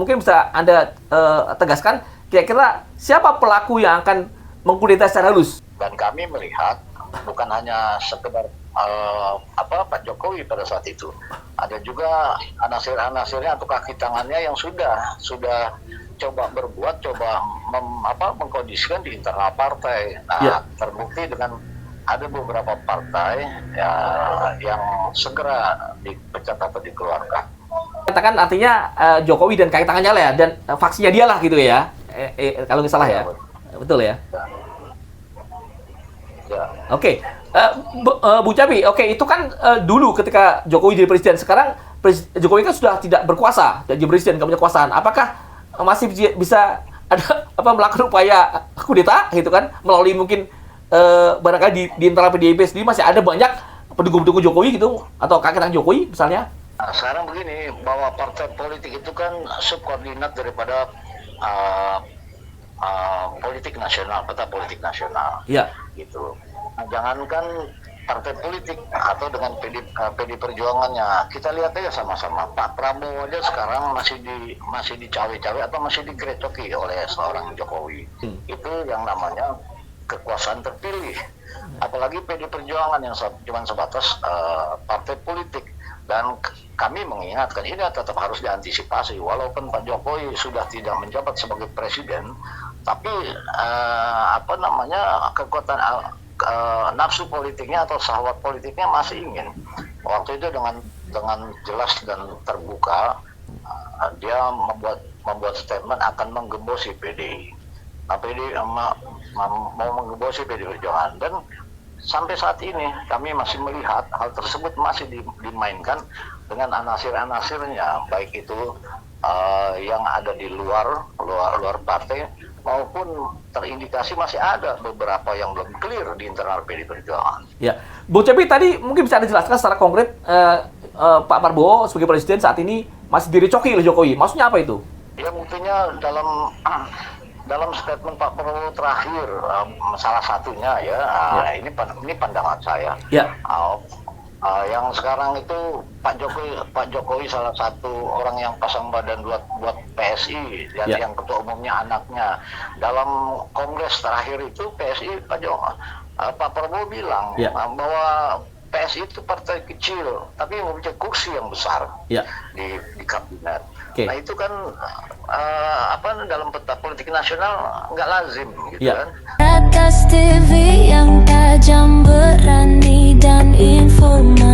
Mungkin bisa Anda tegaskan kira-kira siapa pelaku yang akan mengkudeta secara halus? Dan kami melihat bukan hanya sekedar Pak Jokowi pada saat itu, ada juga anasir-anasirnya atau kaki tangannya yang sudah coba berbuat, mengkondisikan di internal partai. Nah, terbukti dengan ada beberapa partai yang segera dipecat atau dikeluarkan. Katakan artinya Jokowi dan kaki tangannya lah ya, dan faksinya dia lah gitu ya, kalau nggak salah ya, betul ya? Ya. Oke, Bu Cabi, oke itu kan dulu ketika Jokowi jadi presiden, sekarang Jokowi kan sudah tidak berkuasa, jadi presiden nggak punya kekuasaan. Apakah masih bisa ada melakukan upaya kudeta gitu kan, melalui mungkin barangkali di internal PDIP sendiri masih ada banyak pendukung-pendukung Jokowi gitu, atau kaki tangan Jokowi misalnya? Nah, sekarang begini, bahwa partai politik itu kan subkoordinat daripada politik nasional, peta politik nasional. Iya. Gitu. Nah, jangankan partai politik atau dengan PD Perjuangannya, kita lihat aja sama-sama. Pak Prabowo aja sekarang masih dicawe-cawe atau masih digrecoki oleh seorang Jokowi. Itu yang namanya kekuasaan terpilih. Apalagi PD Perjuangan yang cuma sebatas partai politik. Dan kami mengingatkan ini tetap harus diantisipasi. Walaupun Pak Jokowi sudah tidak menjabat sebagai presiden, tapi kekuatan nafsu politiknya atau syahwat politiknya masih ingin. Waktu itu dengan jelas dan terbuka dia membuat statement akan menggembosi PDI. Nah, PDI mau menggembosi PDI Perjuangan, dan sampai saat ini kami masih melihat hal tersebut masih dimainkan dengan anasir-anasirnya, baik itu yang ada di luar partai maupun terindikasi masih ada beberapa yang belum clear di internal PDI Perjuangan. Ya, Bu Cepi tadi mungkin bisa Anda jelaskan secara konkret Pak Prabowo sebagai presiden saat ini masih direcoki oleh Jokowi. Maksudnya apa itu? Ya, buktinya dalam statement Pak Prabowo terakhir, salah satunya ini pandangan saya. Ya. Yang sekarang itu Pak Jokowi salah satu orang yang pasang badan buat PSI, dan yang ketua umumnya anaknya. Dalam kongres terakhir itu PSI Pak Prabowo bilang bahwa PSI itu partai kecil tapi mempunyai kursi yang besar di kabinet. Nah, itu kan dalam peta politik nasional nggak lazim gitu kan. Rakas TV yang tajam, berani dan informal.